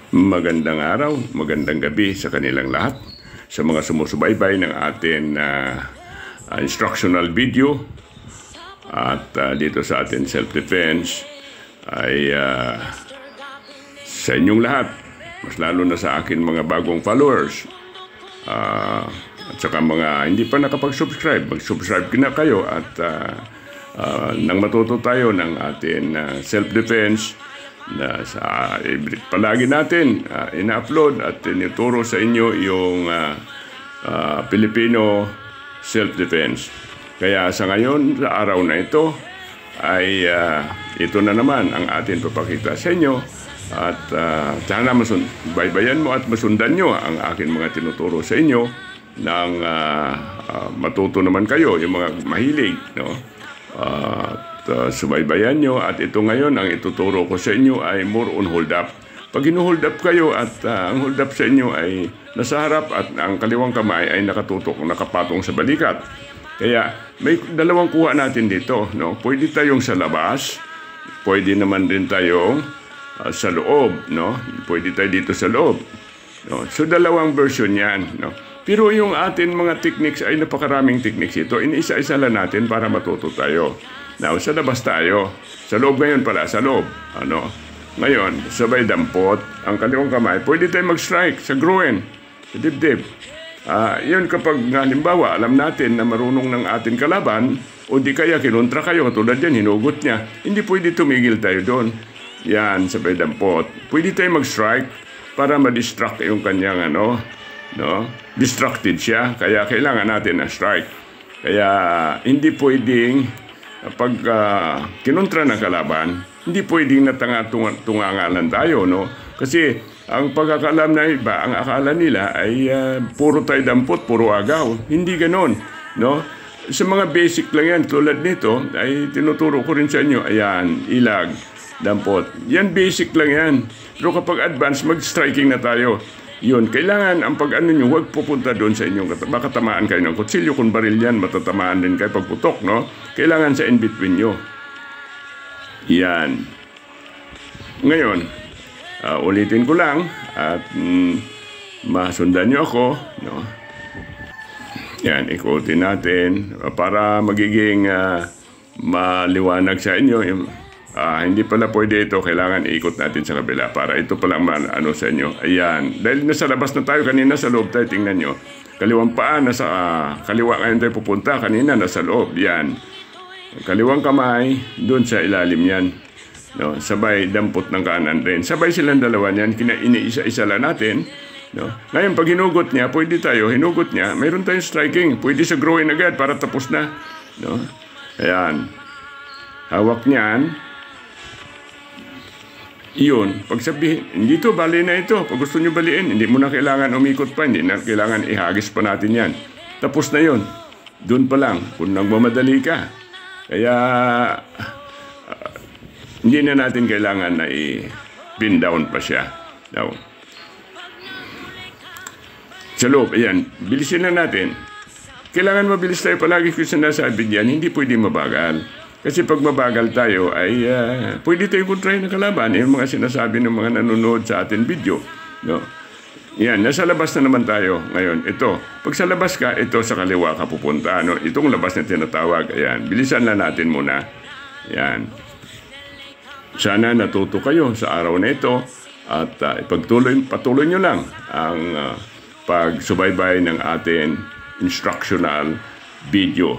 Magandang araw, magandang gabi sa kanilang lahat. Sa mga sumusubaybay ng ating instructional video at dito sa ating self-defense ay sa inyong lahat, mas lalo na sa akin mga bagong followers at saka mga hindi pa nakapag-subscribe, mag-subscribe na kayo at nang matuto tayo ng ating self-defense na palagi natin ina-upload at tinuturo sa inyo yung Filipino self-defense. Kaya sa ngayon, sa araw na ito, ay ito na naman ang atin papakita sa inyo at sana baybayan mo at masundan nyo ang akin mga tinuturo sa inyo nang matuto naman kayo, yung mga mahilig, no? Subaybayan nyo at ito ngayon ang ituturo ko sa inyo ay more on hold up. Pag hold up kayo at ang hold up sa inyo ay nasa harap at ang kaliwang kamay ay nakatutok, nakapatong sa balikat. Kaya may dalawang kuha natin dito, no? Pwede tayong sa labas, pwede naman din tayong sa loob, no? Pwede tayo dito sa loob, no? So dalawang version yan, no? Pero yung atin mga techniques ay napakaraming techniques ito. Iniisa-isa lang natin para matuto tayo. Now, sa labas tayo. Sa loob ngayon pala, sa loob. Ano? Ngayon, sabay dampot. Ang kaliwang kamay, pwede tayo mag-strike sa groin, sa dibdib. Yun kapag, halimbawa, alam natin na marunong ng ating kalaban, o di kaya kinontra kayo, katulad yan, hinugot niya, hindi pwede tumigil tayo doon. Yan, sabay dampot. Pwede tayo mag-strike para ma-distract yung kanyang, no? Distracted siya, kaya kailangan natin na strike. Kaya hindi pwedeng pag kinontra ng kalaban, hindi pwedeng tungangalan tayo, no? Kasi ang pagkakalam na iba, ang akala nila ay puro tayo dampot, puro agaw. Hindi ganon, no? Sa mga basic lang yan, tulad nito, ay tinuturo ko rin sa inyo, ayan, ilag, dampot. Yan basic lang yan. Pero kapag advance, mag-striking na tayo. Yun, kailangan ang pag-ano nyo, huwag pupunta doon sa inyong baka tamaan kayo ng kutsilyo, kung baril yan, matatamaan din kayo pagputok, no? Kailangan sa in-between nyo. Yan. Ngayon, ulitin ko lang at masundan nyo ako, no? Yan, ikutin natin para magiging maliwanag sa inyo. Hindi pala pwede ito, kailangan iikot natin sa kabila para ito palang ano sa inyo. Ayan, dahil nasa labas na tayo kanina, sa loob tayo, tingnan nyo. Kaliwang paa, nasa kaliwa ngayon tayo pupunta, kanina nasa loob, yan. Kaliwang kamay, doon sa ilalim yan. No? Sabay dampot ng kanan rin. Sabay silang dalawa yan, iniisa-isa lang natin. No? Ngayon, pag hinugot niya, pwede tayo, hinugot niya, mayroon tayong striking. Pwede sa groin agad para tapos na. No? Ayan. Hawak niyan. Iyon, pag sabihin, hindi to, bali na ito. Pag gusto nyo baliin, hindi mo na kailangan umikot pa, hindi na kailangan ihagis pa natin yan. Tapos na yun. Doon pa lang, kung nagmamadali ka. Kaya, hindi na natin kailangan na i-pin down pa siya. Now, sa loob, ayan, bilisin na natin. Kailangan mabilis tayo palagi kung sinasabi diyan, hindi pwede mabagal. Kasi pag mabagal tayo ay pwede tayo kontrahin ng kalaban. Yung mga sinasabi ng mga nanonood sa ating video. No? Yan, nasa labas na naman tayo ngayon. Ito, pag sa labas ka, ito sa kaliwa ka pupunta. No? Itong labas na tinatawag. Ayan, bilisan na natin muna. Yan. Sana natuto kayo sa araw na ito. At patuloy nyo lang ang pagsubaybay ng ating instructional video.